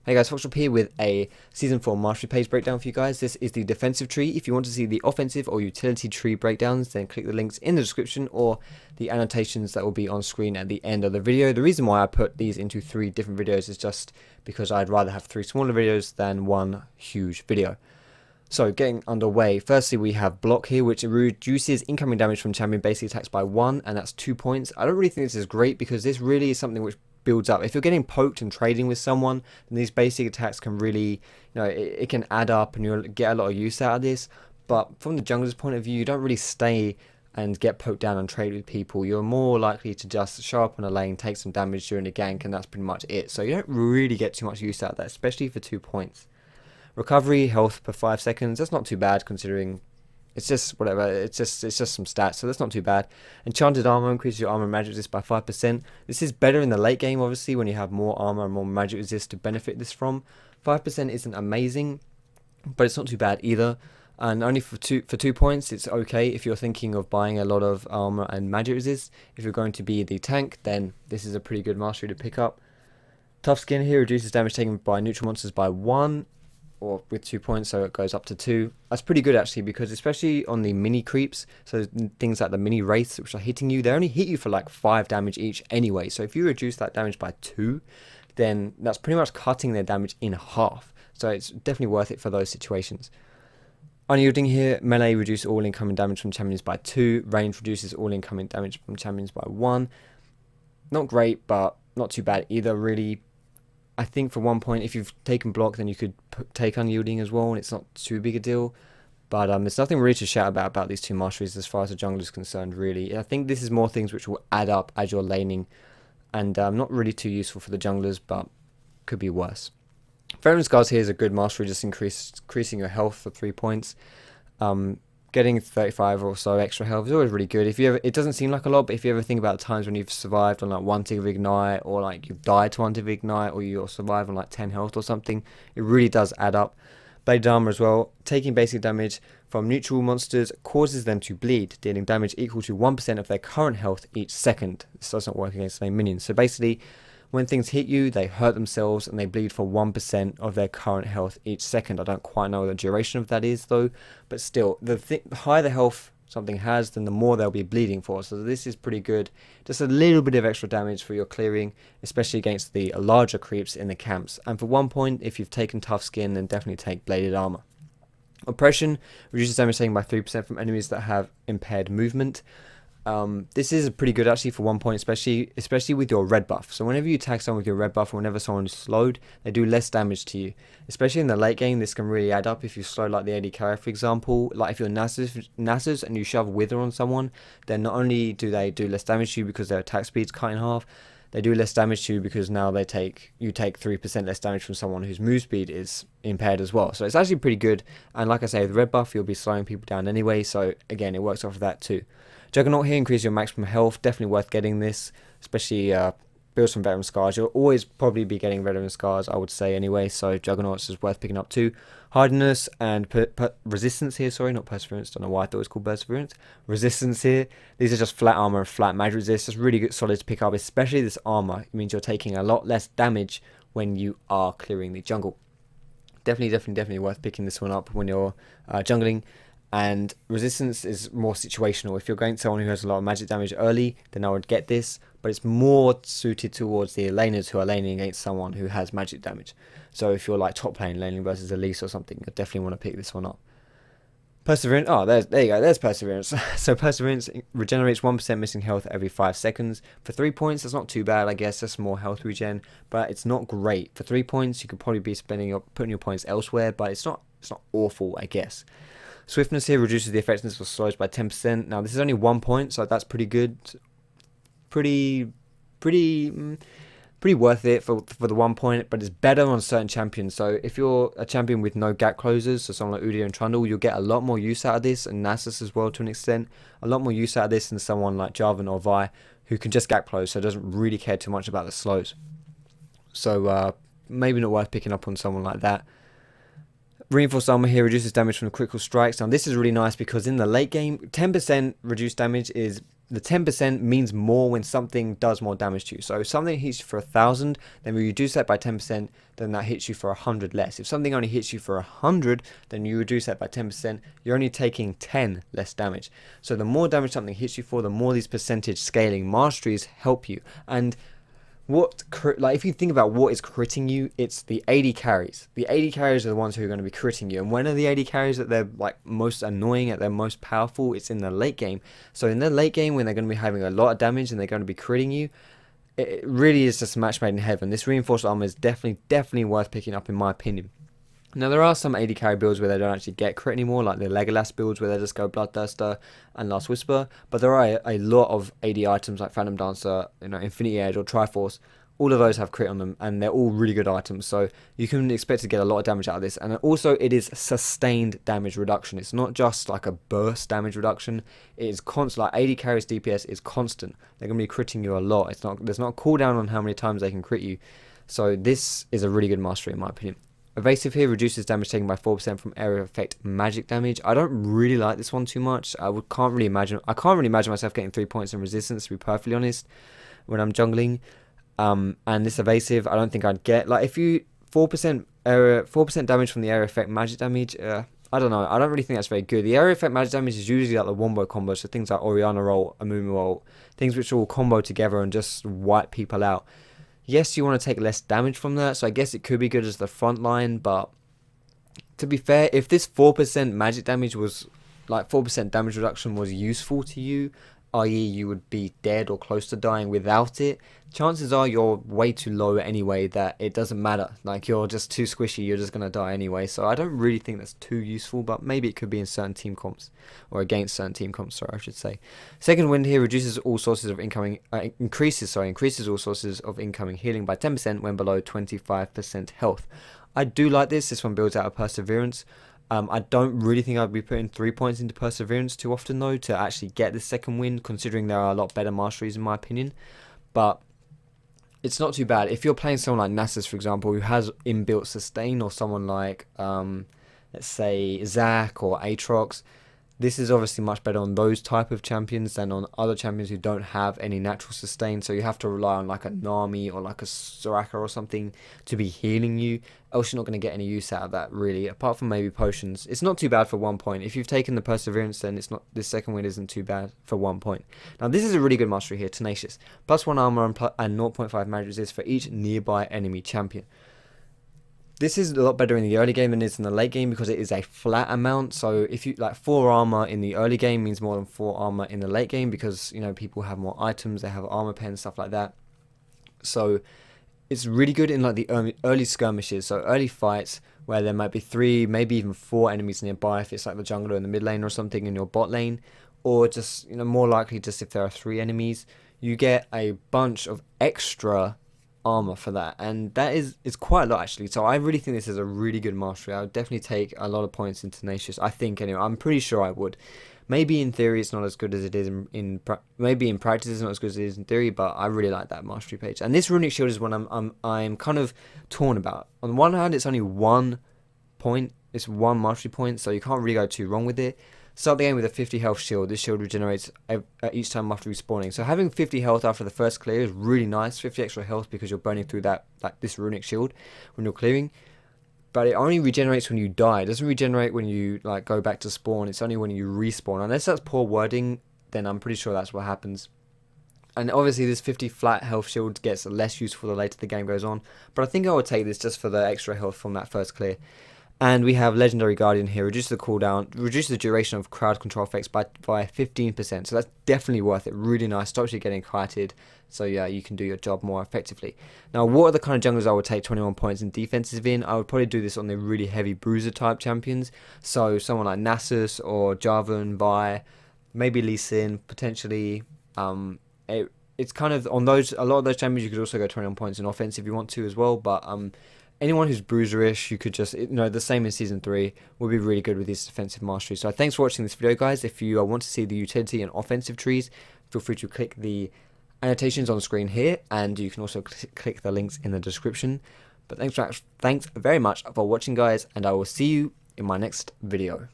Hey guys, Foxdrop here with a Season 4 Mastery page breakdown for you guys. This is the defensive tree. If you want to see the offensive or utility tree breakdowns, then click the links in the description or the annotations that will be on screen at the end of the video. The reason why I put these into 3 different videos is just because I'd rather have 3 smaller videos than one huge video. So getting underway, firstly we have block here, which reduces incoming damage from champion basic attacks by 1, and that's 2 points. I don't really think this is great because this really is something which builds up. If you're getting poked and trading with someone, then these basic attacks can really, it can add up and you'll get a lot of use out of this. But from the jungler's point of view, you don't really stay and get poked down and trade with people. You're more likely to just show up on a lane, take some damage during the gank, and that's pretty much it. So you don't really get too much use out of that, especially for 2 points. Recovery health per 5 seconds, that's not too bad considering it's just whatever, it's just some stats, so that's not too bad. Enchanted armor increases your armor and magic resist by 5%. This is better in the late game, obviously, when you have more armor and more magic resist to benefit this from. 5% isn't amazing, but it's not too bad either. And only for 2 points, it's okay if you're thinking of buying a lot of armor and magic resist. If you're going to be the tank, then this is a pretty good mastery to pick up. Tough skin here reduces damage taken by neutral monsters by 1. Or with 2 points, so it goes up to 2. That's pretty good actually, because especially on the mini creeps, so things like the mini wraiths which are hitting you, they only hit you for like 5 damage each anyway. So if you reduce that damage by 2, then that's pretty much cutting their damage in half. So it's definitely worth it for those situations. Unyielding here, melee reduces all incoming damage from champions by 2. Range reduces all incoming damage from champions by 1. Not great, but not too bad either really. I think for 1 point, if you've taken block, then you could take unyielding as well, and it's not too big a deal. But there's nothing really to shout about these 2 masteries as far as the jungle is concerned, really. I think this is more things which will add up as you're laning, and not really too useful for the junglers, but could be worse. Veteran Scars here is a good mastery, just increasing your health for 3 points. Getting 35 or so extra health is always really good. If you ever, it doesn't seem like a lot, but if you ever think about times when you've survived on like 1 tick of ignite, or like you've died to 1 tick of ignite, or you're survived on like 10 health or something, it really does add up. Bladed armor as well. Taking basic damage from neutral monsters causes them to bleed, dealing damage equal to 1% of their current health each second. This doesn't work against lane minions. So basically, when things hit you, they hurt themselves and they bleed for 1% of their current health each second. I don't quite know what the duration of that is though, but still, the higher the health something has, then the more they'll be bleeding for. So this is pretty good. Just a little bit of extra damage for your clearing, especially against the larger creeps in the camps. And for 1 point, if you've taken tough skin, then definitely take bladed armor. Oppression reduces damage taken by 3% from enemies that have impaired movement. This is pretty good actually for 1 point, especially with your red buff. So whenever you attack someone with your red buff, or whenever someone is slowed, they do less damage to you. Especially in the late game, this can really add up if you slow like the AD carry, for example. Like if you're Nasus and you shove Wither on someone, then not only do they do less damage to you because their attack speed's cut in half, they do less damage to you because now you take 3% less damage from someone whose move speed is impaired as well. So it's actually pretty good. And like I say, the red buff, you'll be slowing people down anyway. So again, it works off of that too. Juggernaut here increases your maximum health. Definitely worth getting this, especially builds from Veteran Scars. You'll always probably be getting Veteran Scars, I would say anyway. So Juggernauts is worth picking up too. Hardness and resistance here. Sorry, not perseverance. Don't know why I thought it was called perseverance. Resistance here. These are just flat armor and flat magic resist. It's really good, solid to pick up, especially this armor. It means you're taking a lot less damage when you are clearing the jungle. Definitely worth picking this one up when you're jungling. And resistance is more situational. If you're going to someone who has a lot of magic damage early, then I would get this, but it's more suited towards the laners who are laning against someone who has magic damage. So if you're like top lane laning versus Elise or something, you definitely want to pick this one up. Perseverance, oh, there you go, there's Perseverance. So Perseverance regenerates 1% missing health every 5 seconds. For 3 points, that's not too bad, I guess, that's more health regen, but it's not great. For 3 points, you could probably be putting your points elsewhere, but it's not awful, I guess. Swiftness here reduces the effectiveness of slows by 10%. Now this is only 1 point, so that's pretty good. Pretty worth it for the 1 point, but it's better on certain champions. So if you're a champion with no gap closers, so someone like Udyr and Trundle, you'll get a lot more use out of this, and Nasus as well to an extent. A lot more use out of this than someone like Jarvan or Vi, who can just gap close, so doesn't really care too much about the slows. So maybe not worth picking up on someone like that. Reinforced armor here reduces damage from critical strikes. Now this is really nice because in the late game, 10% reduced damage is the 10% means more when something does more damage to you. So if something hits you for 1,000, then we reduce that by 10%, then that hits you for 100 less. If something only hits you for 100, then you reduce that by 10%, you're only taking 10 less damage. So the more damage something hits you for, the more these percentage scaling masteries help you. And if you think about what is critting you, it's the AD carries. The AD carries are the ones who are going to be critting you. And when are the AD carries that they're like most annoying, at their most powerful? It's in the late game. So in the late game, when they're going to be having a lot of damage and they're going to be critting you, it really is just a match made in heaven. This reinforced armor is definitely worth picking up in my opinion. Now, there are some AD carry builds where they don't actually get crit anymore, like the Legolas builds where they just go Bloodthirster and Last Whisper, but there are a lot of AD items like Phantom Dancer, Infinity Edge or Triforce. All of those have crit on them, and they're all really good items, so you can expect to get a lot of damage out of this. And also, it is sustained damage reduction. It's not just like a burst damage reduction. It is constant. Like AD carries DPS is constant. They're going to be critting you a lot. There's not a cooldown on how many times they can crit you. So this is a really good mastery in my opinion. Evasive here reduces damage taken by 4% from area effect magic damage. I don't really like this one too much. I can't really imagine myself getting 3 points in resistance, to be perfectly honest, when I'm jungling. And this evasive, I don't think I'd get. Like if you 4% damage from the area effect magic damage, I don't know. I don't really think that's very good. The area effect magic damage is usually like the wombo combo, so things like Orianna roll, Amumu roll, things which all combo together and just wipe people out. Yes, you want to take less damage from that, so I guess it could be good as the front line, but to be fair, if this 4% magic damage was, like 4% damage reduction was useful to you, i.e. you would be dead or close to dying without it, chances are you're way too low anyway that it doesn't matter. Like you're just too squishy, you're just going to die anyway, so I don't really think that's too useful, but maybe it could be in certain team comps, or against certain team comps, sorry, I should say. Second wind here reduces all sources of increases all sources of incoming healing by 10% when below 25% health. I do like this. This one builds out of perseverance. I don't really think I'd be putting 3 points into perseverance too often though to actually get the second win, considering there are a lot better masteries in my opinion, but it's not too bad. If you're playing someone like Nasus, for example, who has inbuilt sustain, or someone like let's say Zac or Aatrox, this is obviously much better on those type of champions than on other champions who don't have any natural sustain. So you have to rely on like a Nami or like a Soraka or something to be healing you, else you're not going to get any use out of that really, apart from maybe potions. It's not too bad for 1 point. If you've taken the perseverance, then it's not, this second win isn't too bad for 1 point. Now this is a really good mastery here, Tenacious. +1 armor and 0.5 magic resist for each nearby enemy champion. This is a lot better in the early game than it is in the late game because it is a flat amount. So if you like 4 armor in the early game means more than 4 armor in the late game, because people have more items, they have armor pens, stuff like that. So it's really good in like the early skirmishes, so early fights where there might be 3, maybe even 4 enemies nearby if it's like the jungler in the mid lane or something in your bot lane, or just more likely just if there are 3 enemies, you get a bunch of extra armor for that, and that is quite a lot actually. So I really think this is a really good mastery. I would definitely take a lot of points in Tenacious, I think anyway. I'm pretty sure I would. Maybe in theory it's not as good as it is maybe in practice it's not as good as it is in theory, but I really like that mastery page. And this runic shield is one I'm kind of torn about. On the one hand, it's only 1 point, it's 1 mastery point, so you can't really go too wrong with it. Start the game with a 50 health shield. This shield regenerates each time after respawning. So having 50 health after the first clear is really nice. 50 extra health because you're burning through this runic shield when you're clearing. But it only regenerates when you die. It doesn't regenerate when you go back to spawn. It's only when you respawn. Unless that's poor wording, then I'm pretty sure that's what happens. And obviously this 50 flat health shield gets less useful the later the game goes on. But I think I would take this just for the extra health from that first clear. And we have Legendary Guardian here, reduce the cooldown, reduce the duration of crowd control effects by 15%. So that's definitely worth it. Really nice. Stops you getting kited. So yeah, you can do your job more effectively. Now, what are the kind of junglers I would take 21 points in defensive in? I would probably do this on the really heavy bruiser type champions. So someone like Nasus or Jarvan, Vi, maybe Lee Sin, potentially. It's kind of on those, a lot of those champions you could also go 21 points in offense if you want to as well. But anyone who's bruiserish, you could just, the same in Season 3, will be really good with this defensive mastery. So thanks for watching this video, guys. If you want to see the utility and offensive trees, feel free to click the annotations on the screen here, and you can also click the links in the description. But thanks very much for watching, guys, and I will see you in my next video.